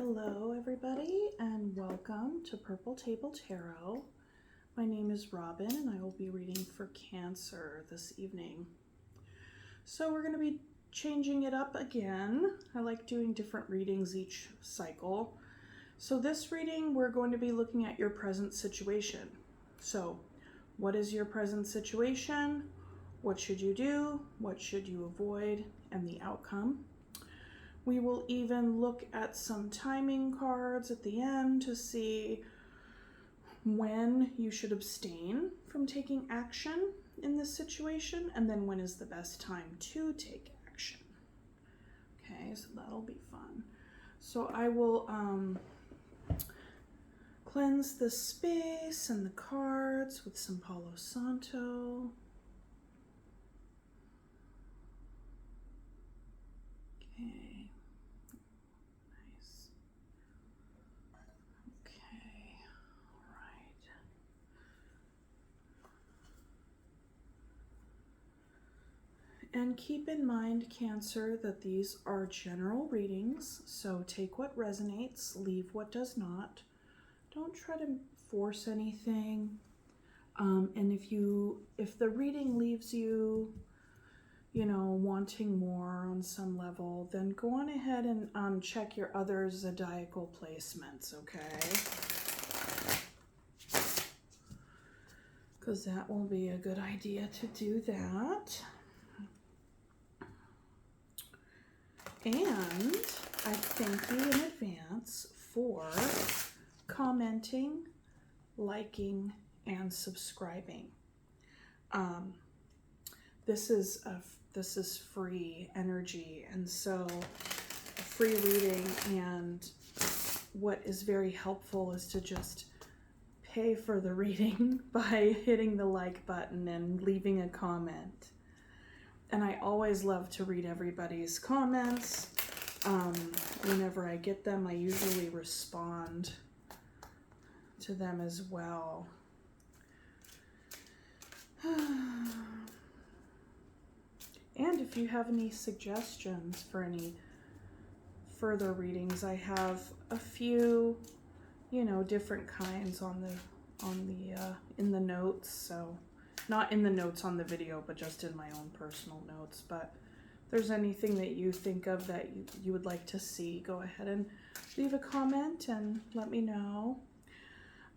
Hello everybody and welcome to Purple Table Tarot. My name is Robin and I will be reading for Cancer this evening. So we're going to be changing it up again. I like doing different readings each cycle. So this reading we're going to be looking at your present situation. So what is your present situation? What should you do? What should you avoid? And the outcome. We will even look at some timing cards at the end to see when you should abstain from taking action in this situation, and then when is the best time to take action. Okay, so that'll be fun. So I will cleanse the space and the cards with some Palo Santo. Okay. And keep in mind, Cancer, that these are general readings, so take what resonates, leave what does not. Don't try to force anything. And if the reading leaves you, wanting more on some level, then go on ahead and check your other zodiacal placements, okay? Because that will be a good idea to do that. And I thank you in advance for commenting, liking, and subscribing. This is free energy, and so a free reading, and what is very helpful is to just pay for the reading by hitting the like button and leaving a comment. And I always love to read everybody's comments. Whenever I get them, I usually respond to them as well. And if you have any suggestions for any further readings, I have a few, different kinds in the notes, so not in the notes on the video, but just in my own personal notes. But if there's anything that you think of that you would like to see, go ahead and leave a comment and let me know.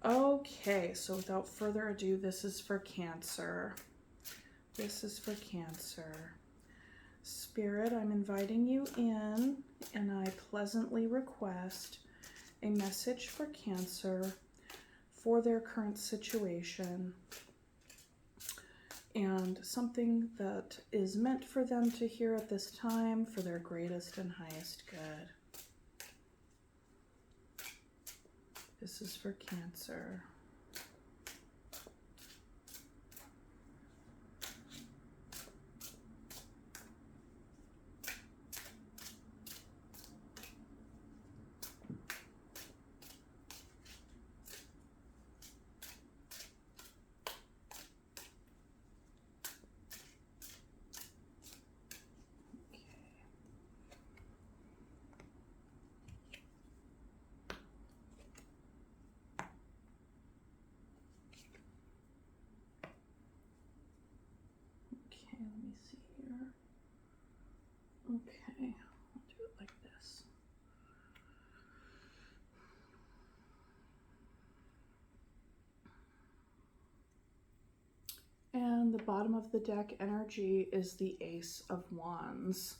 Okay, so without further ado, this is for Cancer. This is for Cancer. Spirit, I'm inviting you in, and I pleasantly request a message for Cancer for their current situation, and something that is meant for them to hear at this time for their greatest and highest good. This is for Cancer. Let me see here. Okay, I'll do it like this. And the bottom of the deck energy is the Ace of Wands.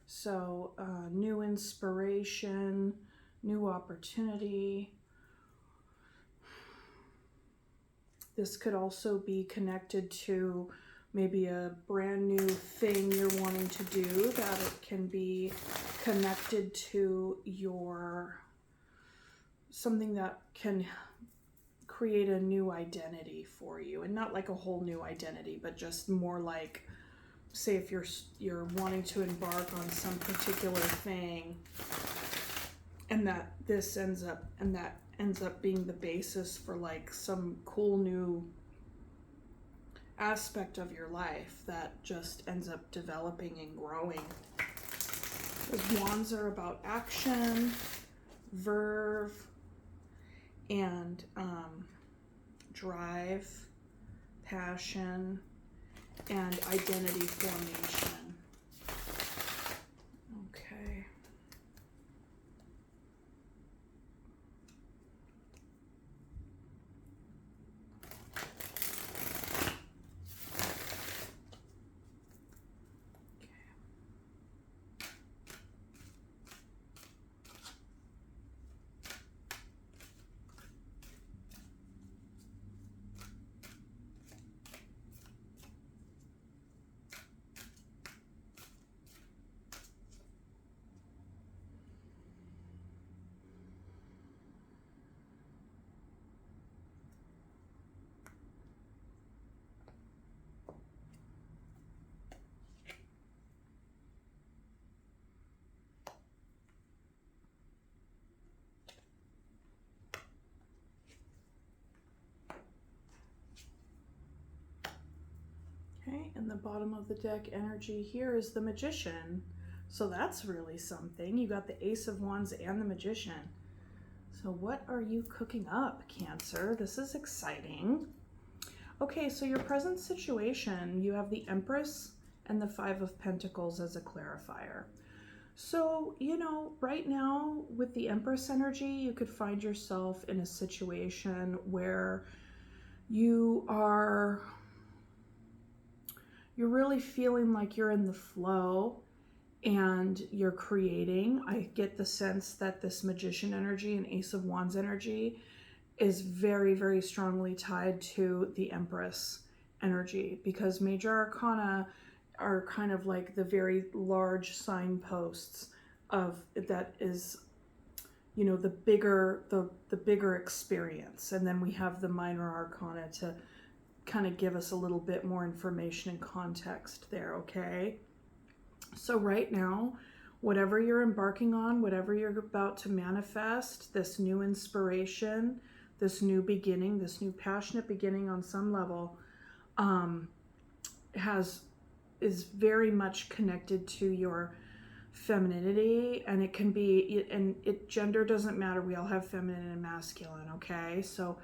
So new inspiration, new opportunity. This could also be connected to maybe a brand new thing you're wanting to do, that it can be connected to something that can create a new identity for you. And not like a whole new identity, but just more like, say if you're wanting to embark on some particular thing, and that ends up being the basis for like some cool new aspect of your life that just ends up developing and growing. Because wands are about action, verve and drive, passion, and identity formation. Okay. Okay, and the bottom of the deck energy here is the Magician. So that's really something. You got the Ace of Wands and the Magician. So what are you cooking up, Cancer? This is exciting. Okay, so your present situation, you have the Empress and the Five of Pentacles as a clarifier. So, you know, right now with the Empress energy, you could find yourself in a situation where you're really feeling like you're in the flow and you're creating. I get the sense that this Magician energy and Ace of Wands energy is very, very strongly tied to the Empress energy, because major arcana are kind of like the very large signposts of that is, you know, the bigger experience. And then we have the minor arcana to kind of give us a little bit more information and context there, okay? So right now, whatever you're embarking on, whatever you're about to manifest, this new inspiration, this new beginning, this new passionate beginning on some level, is very much connected to your femininity, and it can be, and gender doesn't matter. We all have feminine and masculine, okay? So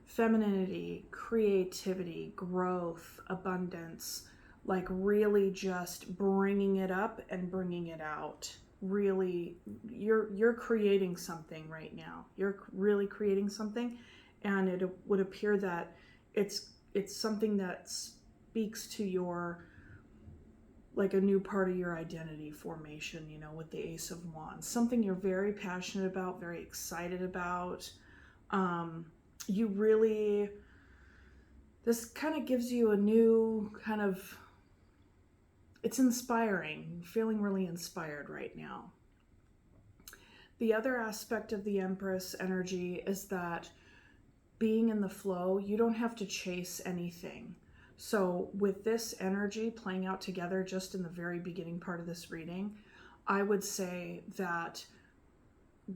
femininity, creativity, growth, abundance, like really just bringing it up and bringing it out. Really, you're creating something right now. You're really creating something, and it would appear that it's something that speaks to your, like a new part of your identity formation, you know, with the Ace of Wands. Something you're very passionate about, very excited about. You really, this kind of gives you a new kind of, it's inspiring, feeling really inspired right now. The other aspect of the Empress energy is that being in the flow, you don't have to chase anything. So with this energy playing out together just in the very beginning part of this reading, I would say that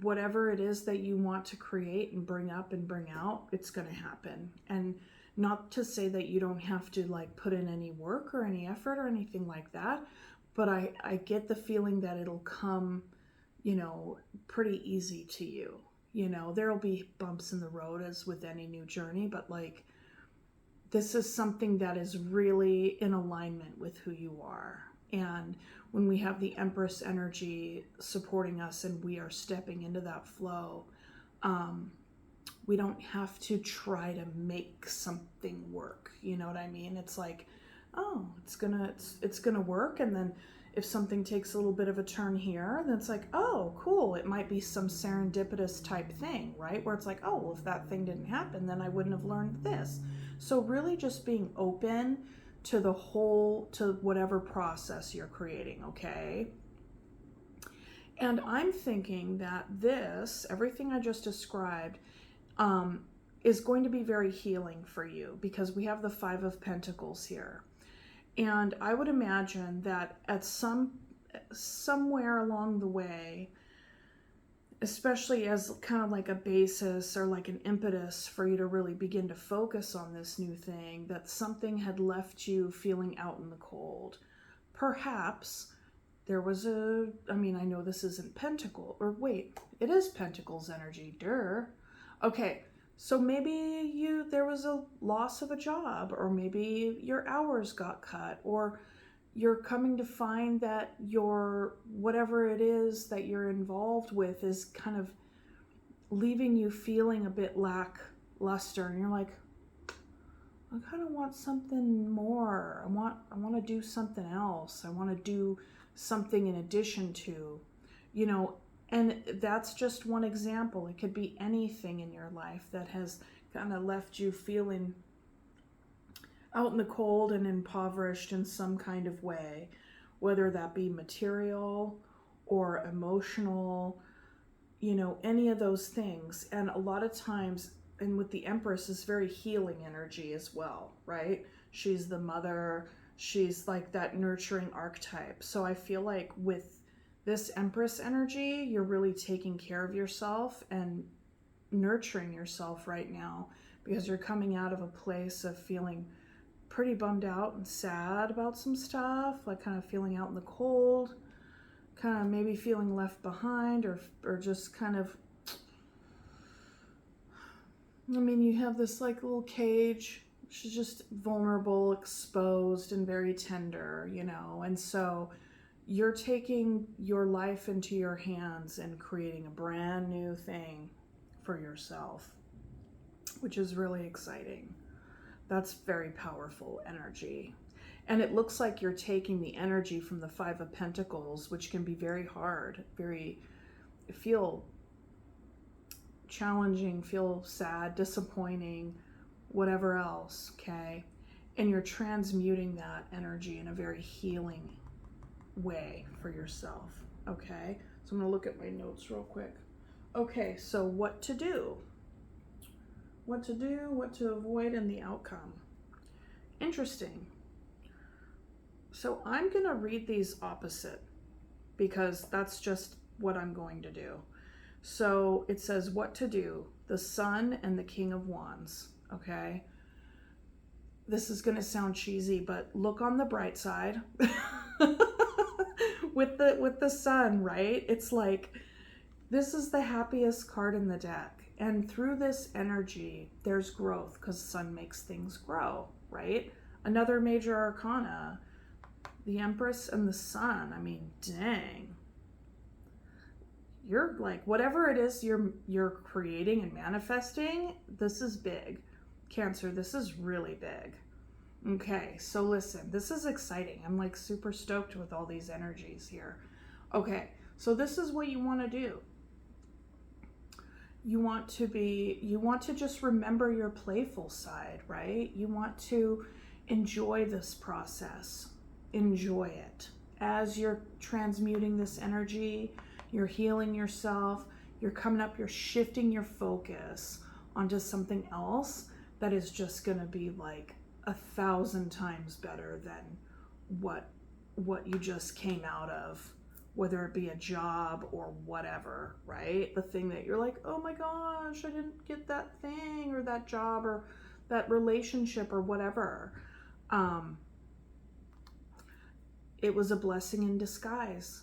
whatever it is that you want to create and bring up and bring out, it's going to happen. And not to say that you don't have to like put in any work or any effort or anything like that, but I get the feeling that it'll come, you know, pretty easy to you. You know, there'll be bumps in the road as with any new journey, but like this is something that is really in alignment with who you are. And when we have the Empress energy supporting us and we are stepping into that flow, we don't have to try to make something work. You know what I mean? It's like, oh, it's gonna work. And then if something takes a little bit of a turn here, then it's like, oh, cool. It might be some serendipitous type thing, right? Where it's like, oh, well, if that thing didn't happen, then I wouldn't have learned this. So really just being open to the whole, to whatever process you're creating, okay? And I'm thinking that this, everything I just described, is going to be very healing for you, because we have the Five of Pentacles here. And I would imagine that at somewhere along the way, especially as kind of like a basis or like an impetus for you to really begin to focus on this new thing, that something had left you feeling out in the cold. Perhaps there was I know this isn't Pentacle, or wait, it is Pentacles energy, Okay, so maybe there was a loss of a job, or maybe your hours got cut, or you're coming to find that whatever it is that you're involved with is kind of leaving you feeling a bit lackluster, and you're like, I kind of want something more. I want to do something else. I want to do something in addition to, and that's just one example. It could be anything in your life that has kind of left you feeling out in the cold and impoverished in some kind of way, whether that be material or emotional, any of those things. And a lot of times, and with the Empress, is very healing energy as well, right? She's the mother, she's like that nurturing archetype. So I feel like with this Empress energy, you're really taking care of yourself and nurturing yourself right now, because you're coming out of a place of feeling pretty bummed out and sad about some stuff, like kind of feeling out in the cold, kind of maybe feeling left behind, or just kind of, you have this like little cage. She's just vulnerable, exposed, and very tender, and so you're taking your life into your hands and creating a brand new thing for yourself, which is really exciting. That's very powerful energy. And it looks like you're taking the energy from the Five of Pentacles, which can be very hard, feel challenging, feel sad, disappointing, whatever else, okay? And you're transmuting that energy in a very healing way for yourself, okay? So I'm gonna look at my notes real quick. Okay, so what to do? What to avoid, and the outcome. Interesting. So I'm gonna read these opposite, because that's just what I'm going to do. So it says what to do, the Sun and the King of Wands, okay? This is gonna sound cheesy, but look on the bright side. with the Sun, right? It's like, this is the happiest card in the deck. And through this energy, there's growth, because Sun makes things grow, right? Another major arcana, the Empress and the Sun. Dang. You're like, whatever it is you're creating and manifesting, this is big. Cancer, this is really big. Okay, so listen, this is exciting. I'm like super stoked with all these energies here. Okay, so this is what you want to do. You want to just remember your playful side, right? You want to enjoy this process. Enjoy it. As you're transmuting this energy, you're healing yourself, you're coming up, you're shifting your focus onto something else that is just going to be like 1,000 times better than what you just came out of, whether it be a job or whatever, right? The thing that you're like, oh my gosh, I didn't get that thing or that job or that relationship or whatever. It was a blessing in disguise.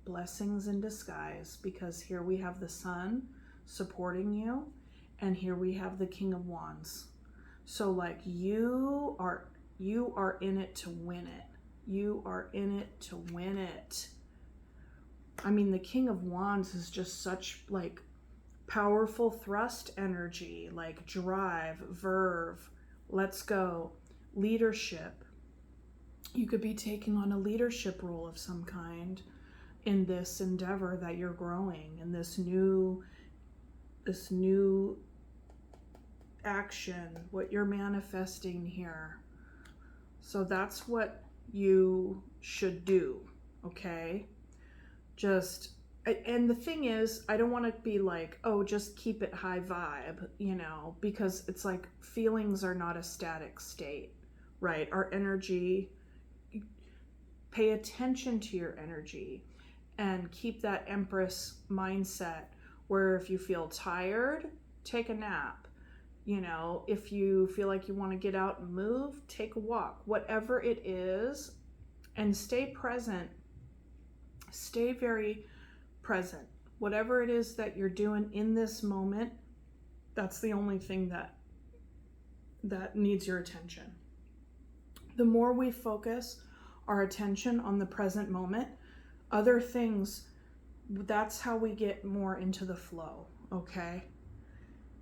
Blessings in disguise, because here we have the Sun supporting you, and here we have the King of Wands. So like you are in it to win it. You are in it to win it. The King of Wands is just such like powerful thrust energy, like drive, verve, let's go, leadership. You could be taking on a leadership role of some kind in this endeavor that you're growing, in this new action, what you're manifesting here. So that's what you should do, okay? And the thing is, I don't want to be like, oh, just keep it high vibe, because it's like feelings are not a static state, right? Our energy, pay attention to your energy and keep that Empress mindset where if you feel tired, take a nap. If you feel like you want to get out and move, take a walk, whatever it is, and stay present Stay very present. Whatever it is that you're doing in this moment, that's the only thing that needs your attention. The more we focus our attention on the present moment, other things, that's how we get more into the flow, okay?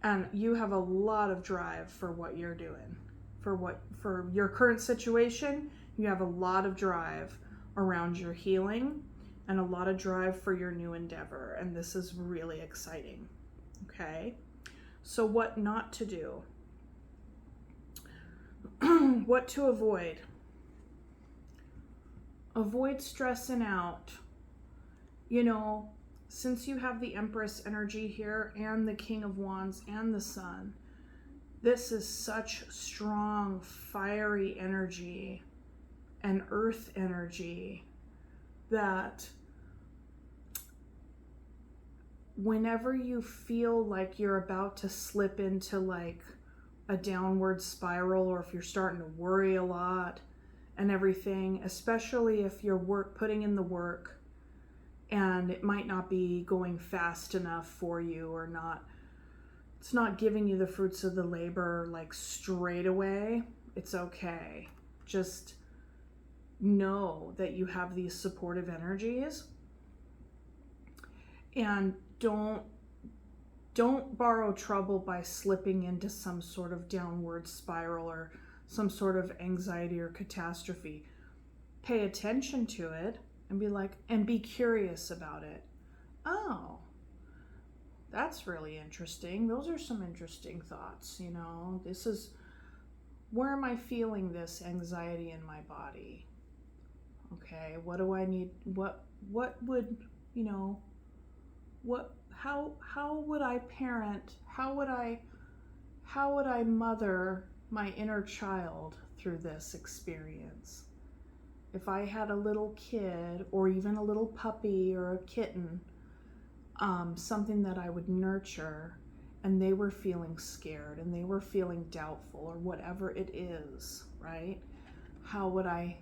And you have a lot of drive for what you're doing. For your current situation, you have a lot of drive around your healing and a lot of drive for your new endeavor, and this is really exciting, okay? So what not to do? What to avoid? Avoid stressing out. You know, since you have the Empress energy here and the King of Wands and the Sun, this is such strong, fiery energy and earth energy that whenever you feel like you're about to slip into like a downward spiral, or if you're starting to worry a lot and everything, especially if you're putting in the work and it might not be going fast enough for you, or it's not giving you the fruits of the labor like straight away, it's okay. Just know that you have these supportive energies, and don't borrow trouble by slipping into some sort of downward spiral or some sort of anxiety or catastrophe. Pay attention to it and be curious about it. Oh, that's really interesting. Those are some interesting thoughts, you know. This is, where am I feeling this anxiety in my body? Okay, what do I need? What would, you know, how would I parent? How would I mother my inner child through this experience? If I had a little kid, or even a little puppy or a kitten, something that I would nurture, and they were feeling scared and they were feeling doubtful, or whatever it is, right? How would I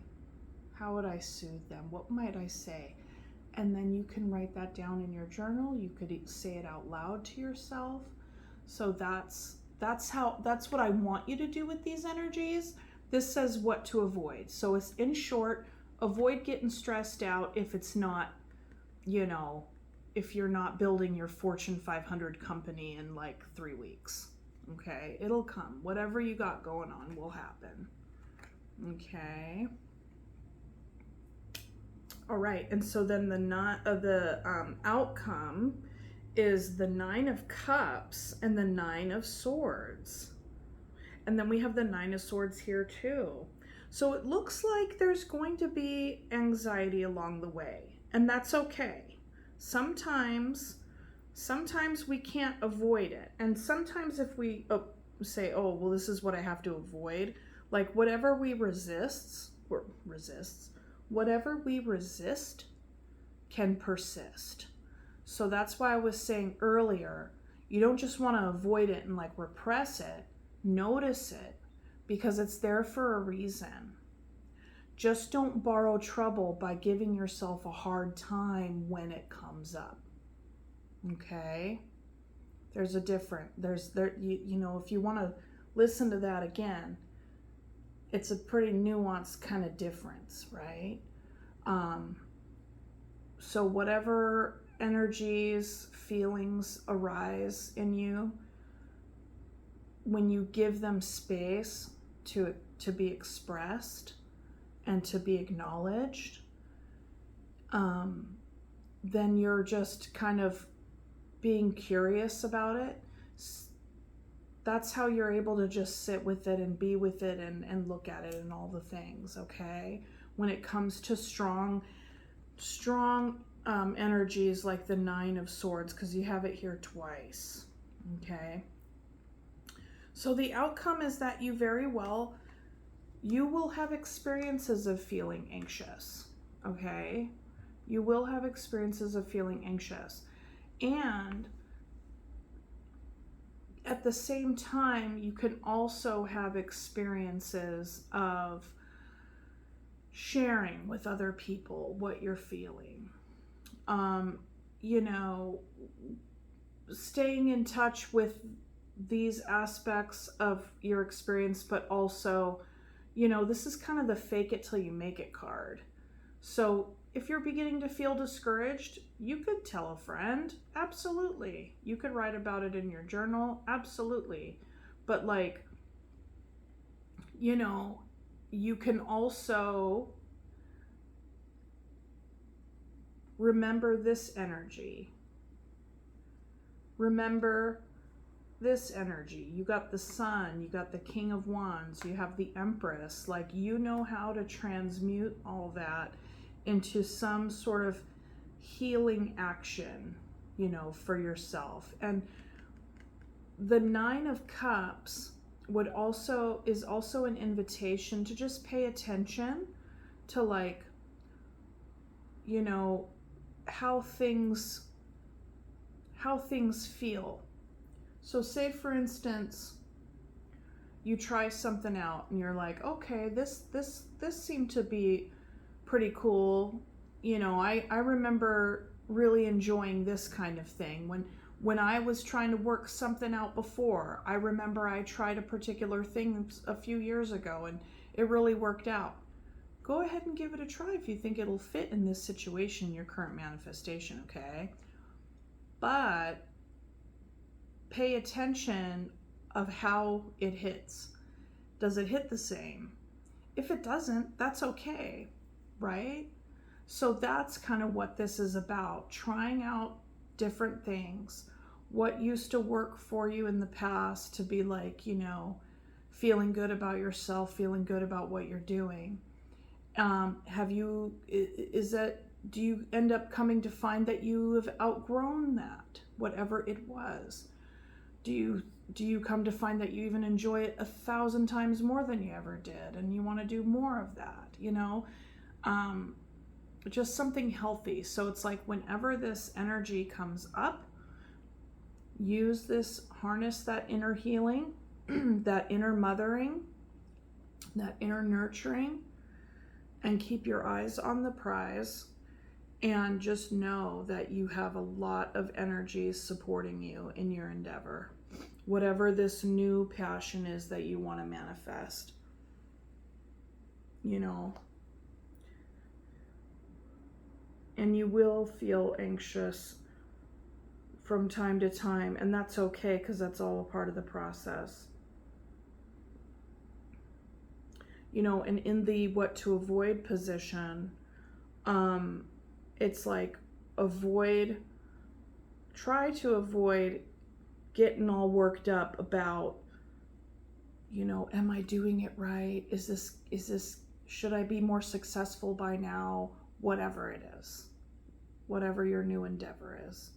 soothe them? What might I say? And then you can write that down in your journal. You could say it out loud to yourself. So that's what I want you to do with these energies. This says what to avoid. So it's, in short, avoid getting stressed out if it's not, you know, if you're not building your Fortune 500 company in like 3 weeks. Okay, it'll come. Whatever you got going on will happen. Okay. All right, and so then the outcome is the 9 of Cups and the 9 of Swords. And then we have the 9 of Swords here too. So it looks like there's going to be anxiety along the way, and that's okay. Sometimes we can't avoid it. And sometimes if we say, oh, well, this is what I have to avoid, like whatever we whatever we resist can persist. So that's why I was saying earlier, you don't just want to avoid it and like repress it. Notice it, because it's there for a reason. Just don't borrow trouble by giving yourself a hard time when it comes up. Okay? There's a different, you know, if you want to listen to that again, it's a pretty nuanced kind of difference, right? So whatever energies, feelings arise in you, when you give them space to be expressed and to be acknowledged, then you're just kind of being curious about it. That's how you're able to just sit with it and be with it and look at it and all the things, okay? When it comes to strong energies like the 9 of Swords, because you have it here twice, okay? So the outcome is that you will have experiences of feeling anxious, okay? You will have experiences of feeling anxious. And at the same time, you can also have experiences of sharing with other people what you're feeling, you know, staying in touch with these aspects of your experience, but also, you know, this is kind of the fake it till you make it card. So if you're beginning to feel discouraged, you could tell a friend. Absolutely. You could write about it in your journal. Absolutely. But like, you know, you can also remember this energy. Remember this energy. You got the Sun, you got the King of Wands, you have the Empress. Like, you know how to transmute all that into some sort of healing action, you know, for yourself. And the Nine of Cups is also an invitation to just pay attention to, like, you know, how things feel. So say, for instance, you try something out and you're like, okay, this seemed to be pretty cool. You know, I remember really enjoying this kind of thing. When I was trying to work something out before, I remember I tried a particular thing a few years ago and it really worked out. Go ahead and give it a try if you think it'll fit in this situation, your current manifestation, okay? But pay attention of how it hits. Does it hit the same? If it doesn't, that's okay, right? So that's kind of what this is about, trying out different things. What used to work for you in the past to be like, you know, feeling good about yourself, feeling good about what you're doing. Do you end up coming to find that you have outgrown that, whatever it was? Do you come to find that you even enjoy it 1,000 times more than you ever did, and you want to do more of that, you know? Just something healthy. So it's like, whenever this energy comes up, use this, harness that inner healing, that inner mothering, that inner nurturing, and keep your eyes on the prize. And just know that you have a lot of energies supporting you in your endeavor, whatever this new passion is that you want to manifest. You know, and you will feel anxious from time to time, and that's okay, because that's all a part of the process. You know, and in the what to avoid position, it's like, try to avoid getting all worked up about, you know, am I doing it right? Is this, should I be more successful by now? Whatever it is, whatever your new endeavor is.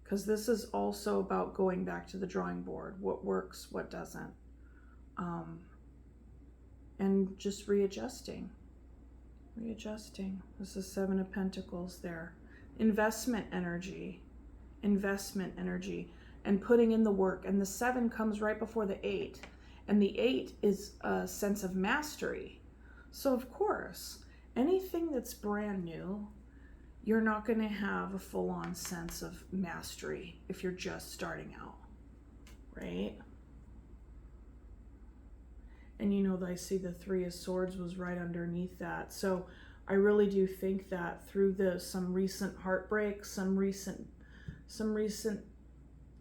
Because this is also about going back to the drawing board. What works, what doesn't. And just readjusting. This is Seven of Pentacles there. Investment energy, and putting in the work. And the 7 comes right before the 8. And the 8 is a sense of mastery. So of course, anything that's brand new, you're not going to have a full-on sense of mastery if you're just starting out, right? And you know, I see the 3 of Swords was right underneath that. So I really do think that through some recent heartbreak, some recent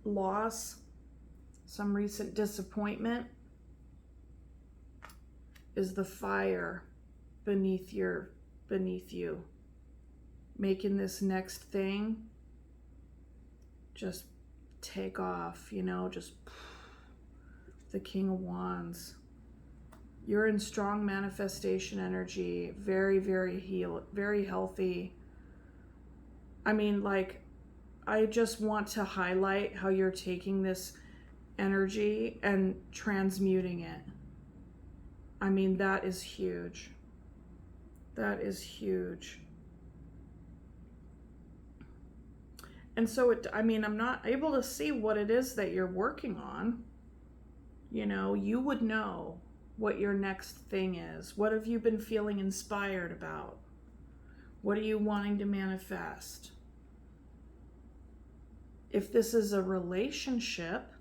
loss, some recent disappointment, is the fire beneath you, making this next thing just take off, you know, just the King of Wands. You're in strong manifestation energy, very, very very healthy. I mean, like, I just want to highlight how you're taking this energy and transmuting it. I mean, that is huge. That is huge. And so I'm not able to see what it is that you're working on. You know, you would know what your next thing is. What have you been feeling inspired about? What are you wanting to manifest? If this is a relationship,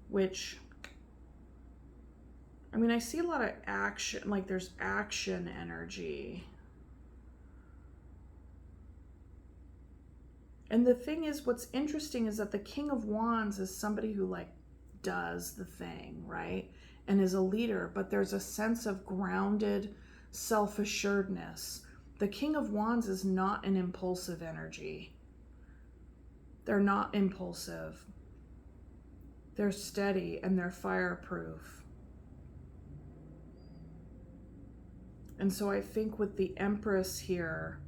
which, I mean, I see a lot of action, like there's action energy. And the thing is, what's interesting is that the King of Wands is somebody who like does the thing, right? And is a leader, but there's a sense of grounded self-assuredness. The King of Wands is not an impulsive energy. They're not impulsive. They're steady and they're fireproof. And so I think with the Empress here,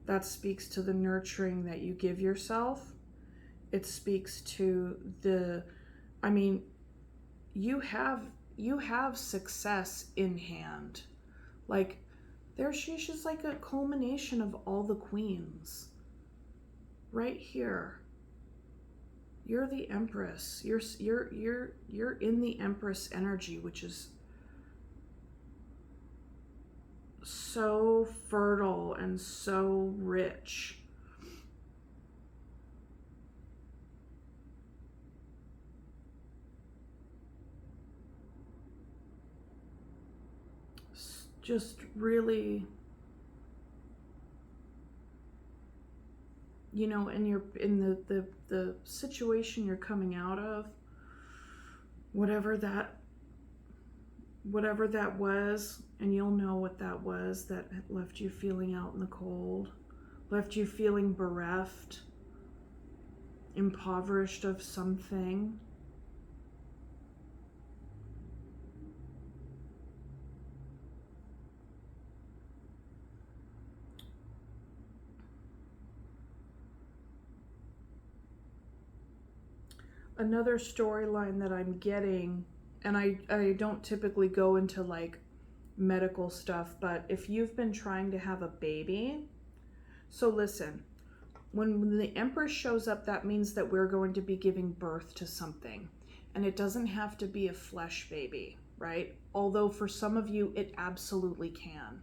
that speaks to the nurturing that you give yourself. It speaks to the, I mean, you have success in hand. Like she's just like a culmination of all the queens. Right here. You're the Empress. You're in the Empress energy, which is so fertile and so rich. Just really, you know, and you're in the situation you're coming out of, whatever that was, and you'll know what that was that left you feeling out in the cold, left you feeling bereft, impoverished of something. Another storyline that I'm getting, and I don't typically go into like medical stuff, but if you've been trying to have a baby, so listen, when the Empress shows up, that means that we're going to be giving birth to something. And it doesn't have to be a flesh baby, right? Although for some of you, it absolutely can.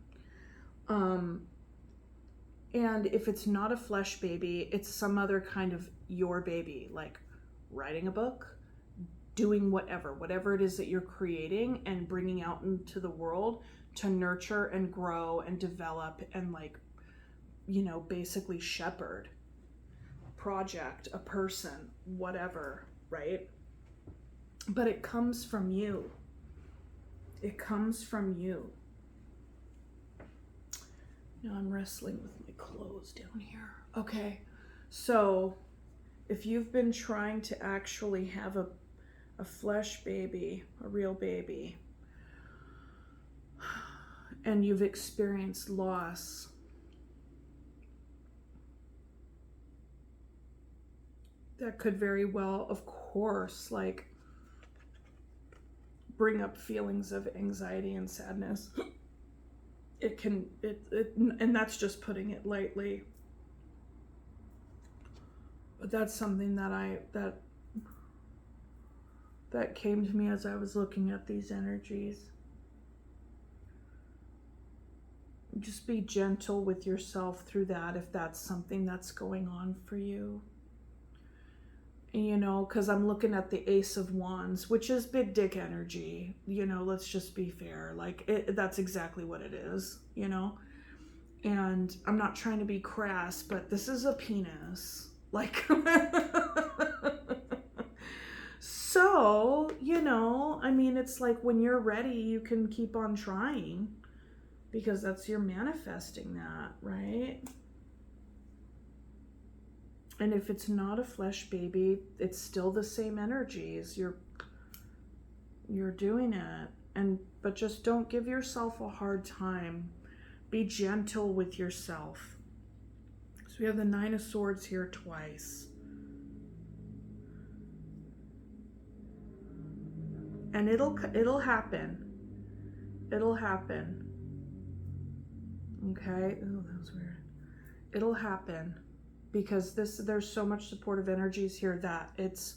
And if it's not a flesh baby, it's some other kind of your baby, like writing a book, doing whatever it is that you're creating and bringing out into the world to nurture and grow and develop and like, you know, basically shepherd a project, a person, whatever, right? But it comes from you. It comes from you. Now I'm wrestling with my clothes down here. Okay, so if you've been trying to actually have a flesh baby, a real baby, and you've experienced loss, that could very well, of course, like bring up feelings of anxiety and sadness. It can, and that's just putting it lightly. But that's something that that came to me as I was looking at these energies. Just be gentle with yourself through that if that's something that's going on for you. You know, because I'm looking at the Ace of Wands, which is big dick energy. You know, let's just be fair. Like, that's exactly what it is, you know? And I'm not trying to be crass, but this is a penis. Like, so, you know, I mean, it's like when you're ready, you can keep on trying because that's, you're manifesting that, right? And if it's not a flesh baby, it's still the same energies. You're doing it. But just don't give yourself a hard time. Be gentle with yourself. So we have the Nine of Swords here twice. And it'll happen. It'll happen. Okay? Oh, that was weird. It'll happen. Because there's so much supportive energies here that it's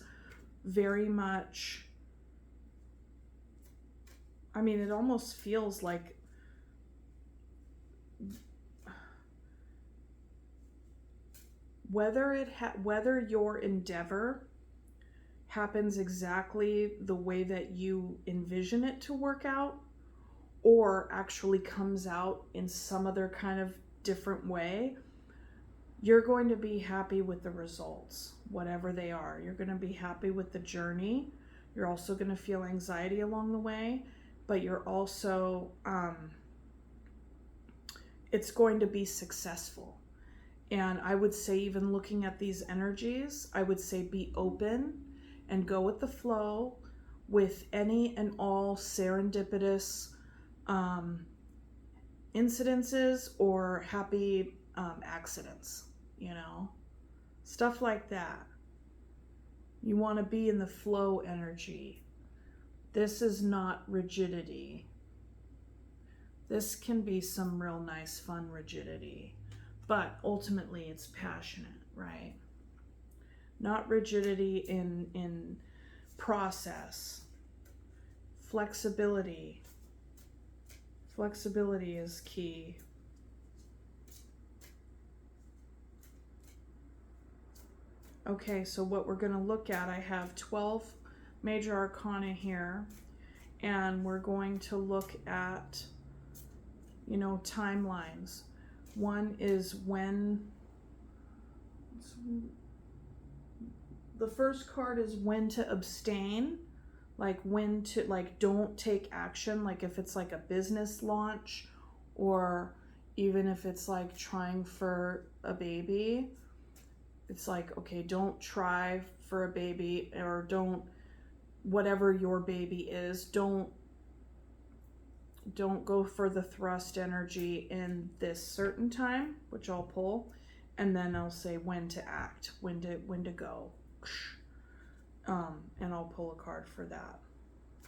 very much, I mean, it almost feels like whether your endeavor happens exactly the way that you envision it to work out, or actually comes out in some other kind of different way, you're going to be happy with the results, whatever they are. You're going to be happy with the journey. You're also going to feel anxiety along the way, but you're also, it's going to be successful. And I would say, even looking at these energies, I would say be open and go with the flow with any and all serendipitous incidences or happy accidents, stuff like that. You want to be in the flow energy. This is not rigidity. This can be some real nice, fun rigidity, but ultimately it's passionate, right? Not rigidity in process. Flexibility. Flexibility is key. Okay, so what we're going to look at, I have 12 major arcana here, and we're going to look at, timelines. One is the first card is when to abstain, like when to, don't take action, like if it's like a business launch, or even if it's like trying for a baby. It's like, okay, don't try for a baby, or don't, whatever your baby is, don't go for the thrust energy in this certain time, which I'll pull, and then I'll say when to act, when to go. And I'll pull a card for that.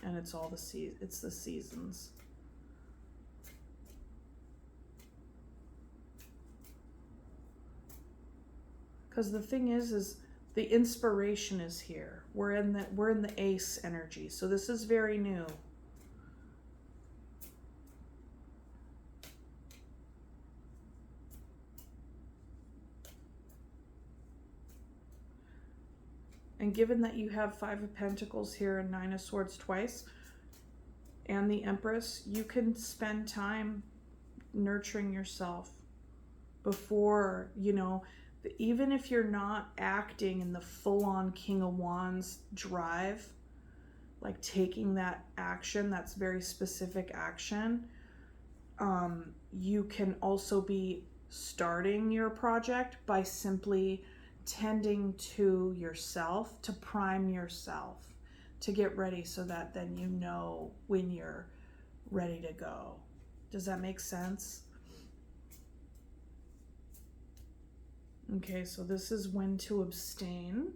And it's all it's the seasons. Because the thing is the inspiration is here. We're in the ace energy, so this is very new. And given that you have 5 of Pentacles here and 9 of Swords twice, and the Empress, you can spend time nurturing yourself before, even if you're not acting in the full-on King of Wands drive, like taking that action, that's very specific action, you can also be starting your project by simply tending to yourself, to prime yourself, to get ready, so that then when you're ready to go. Does that make sense? Okay, so this is when to abstain.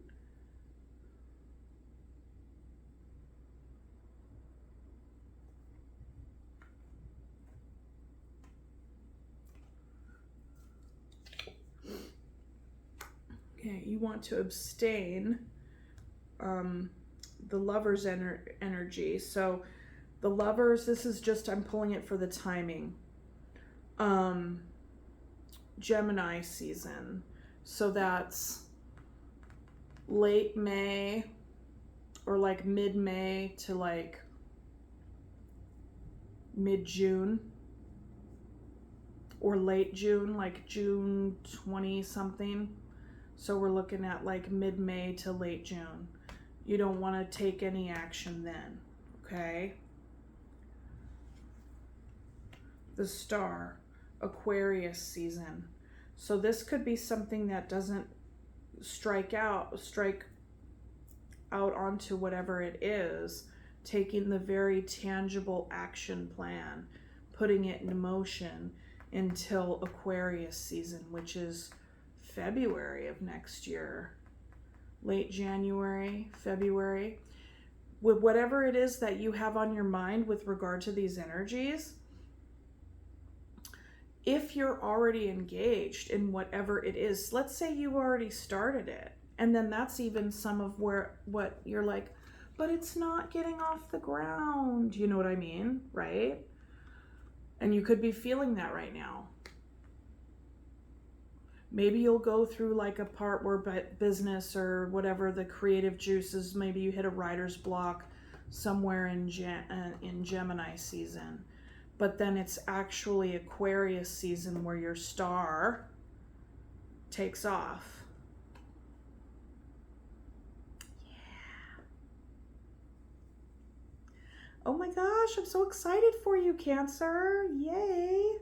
Okay, you want to abstain the Lover's energy. So the Lovers, this is just, I'm pulling it for the timing. Gemini season. So that's late May, or like mid-May to like mid-June, or late June, like June 20 something. So we're looking at like mid-May to late June. You don't want to take any action then, okay? The Star, Aquarius season. So this could be something that doesn't strike out onto whatever it is, taking the very tangible action plan, putting it in motion until Aquarius season, which is February of next year, late January, February. With whatever it is that you have on your mind with regard to these energies, if you're already engaged in whatever it is, let's say you already started it, and then that's even some of what you're like, but it's not getting off the ground. You know what I mean, right? And you could be feeling that right now. Maybe you'll go through like a part where business or whatever the creative juices, maybe you hit a writer's block somewhere in Gemini season. But then it's actually Aquarius season where your star takes off. Yeah. Oh my gosh, I'm so excited for you, Cancer. Yay.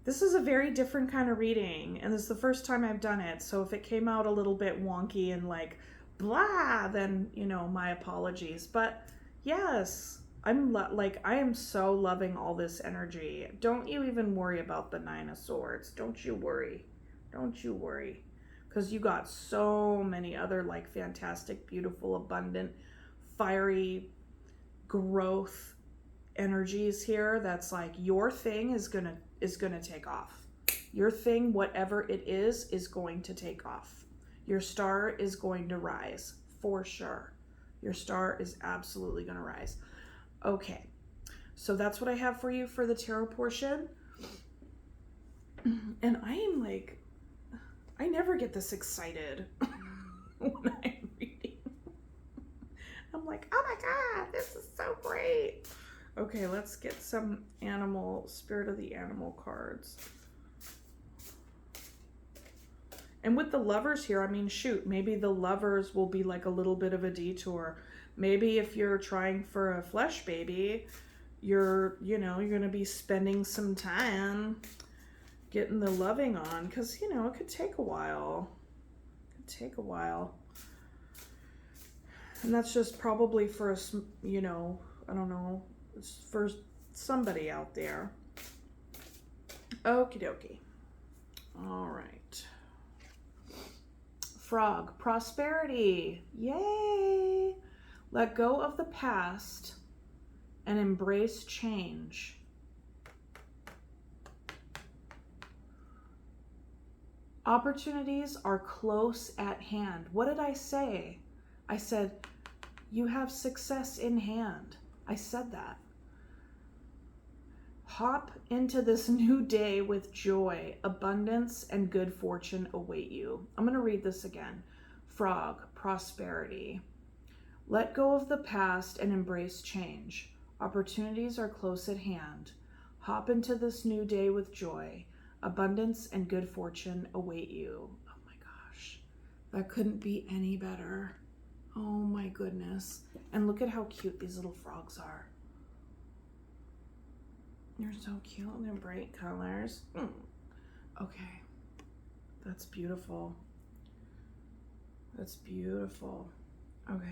This is a very different kind of reading, and this is the first time I've done it, so if it came out a little bit wonky and like blah, then, you know, my apologies. But yes, I am so loving all this energy. Don't you even worry about the Nine of Swords. Don't you worry. Don't you worry. Because you got so many other like fantastic, beautiful, abundant, fiery growth energies here. That's like your thing is gonna take off. Your thing, whatever it is going to take off. Your star is going to rise for sure. Your star is absolutely going to rise. Okay, so that's what I have for you for the tarot portion. And I am like, I never get this excited when I'm reading. I'm like, oh my God, this is so great. Okay, let's get some spirit of the animal cards. And with the lovers here, I mean, shoot, maybe the lovers will be like a little bit of a detour. Maybe if you're trying for a flesh baby, you're going to be spending some time getting the loving on, because, it could take a while. And that's just probably for, I don't know, for somebody out there. Okie dokie. All right. Frog, prosperity. Yay! Let go of the past and embrace change. Opportunities are close at hand. What did I say? I said, you have success in hand. I said that. Hop into this new day with joy. Abundance and good fortune await you. I'm going to read this again. Frog, prosperity. Let go of the past and embrace change. Opportunities are close at hand. Hop into this new day with joy. Abundance and good fortune await you. Oh my gosh. That couldn't be any better. Oh my goodness. And look at how cute these little frogs are. They're so cute. They're bright colors. Okay. That's beautiful. That's beautiful. Okay.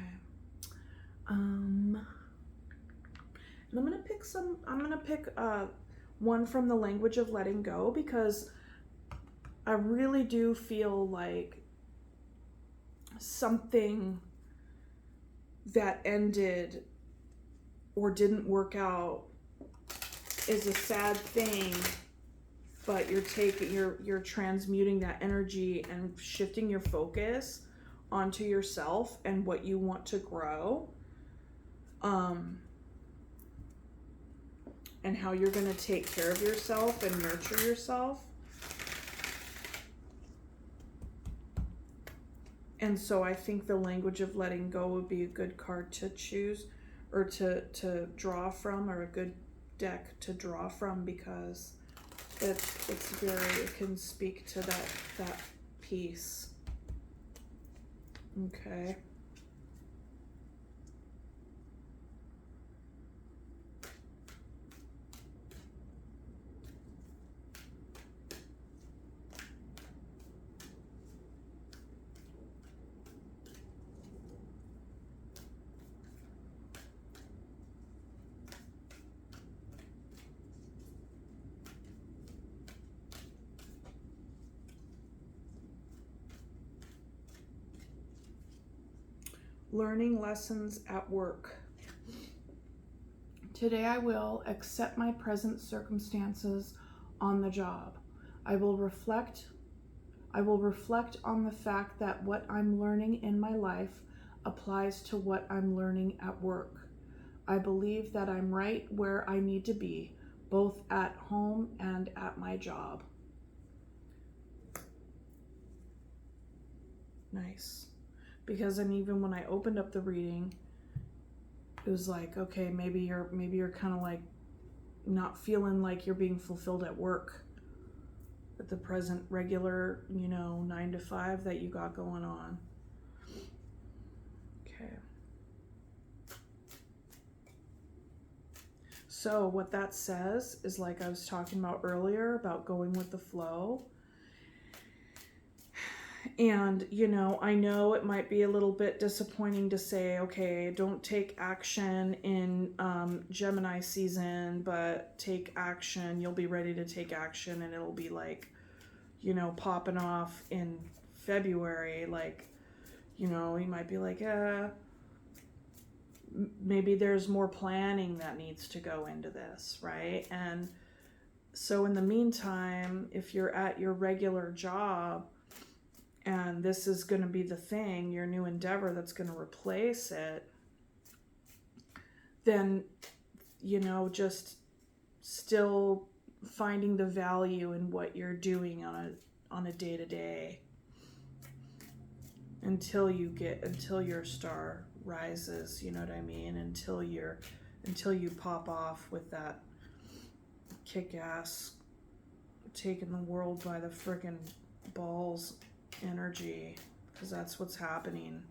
And I'm gonna pick one from the language of letting go, because I really do feel like something that ended or didn't work out is a sad thing, but you're transmuting that energy and shifting your focus onto yourself and what you want to grow, and how you're going to take care of yourself and nurture yourself. And so I think the language of letting go would be a good card to choose, or to draw from, or a good deck to draw from, because it can speak to that piece. Okay. Learning lessons at work. Today I will accept my present circumstances on the job. I will reflect on the fact that what I'm learning in my life applies to what I'm learning at work. I believe that I'm right where I need to be, both at home and at my job. Nice. Because then even when I opened up the reading, it was like, okay, maybe you're kind of like not feeling like you're being fulfilled at work at the present regular, 9 to 5 that you got going on. Okay. So what that says is, like I was talking about earlier, about going with the flow. And, I know it might be a little bit disappointing to say, okay, don't take action in Gemini season, but take action. You'll be ready to take action, and it'll be like, popping off in February. Like, you might be like, maybe there's more planning that needs to go into this, right? And so in the meantime, if you're at your regular job, and this is going to be the thing, your new endeavor that's going to replace it, then, just still finding the value in what you're doing on a day-to-day until your star rises, you know what I mean? Until you pop off with that kick-ass, taking the world by the friggin' balls energy, because that's what's happening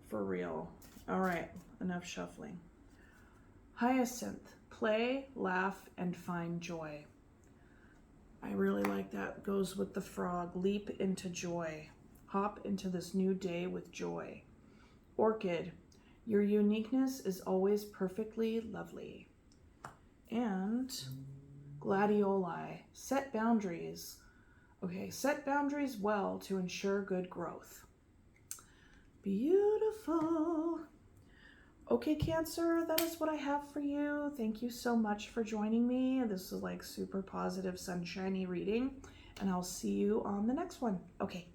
for real. All right, enough shuffling. Hyacinth, play, laugh, and find joy. I really like that. Goes with the frog. Leap into joy. Hop into this new day with joy. Orchid, your uniqueness is always perfectly lovely. And gladioli, set boundaries. Okay, set boundaries well to ensure good growth. Beautiful. Okay, Cancer, that is what I have for you. Thank you so much for joining me. This is like super positive, sunshiny reading, and I'll see you on the next one. Okay.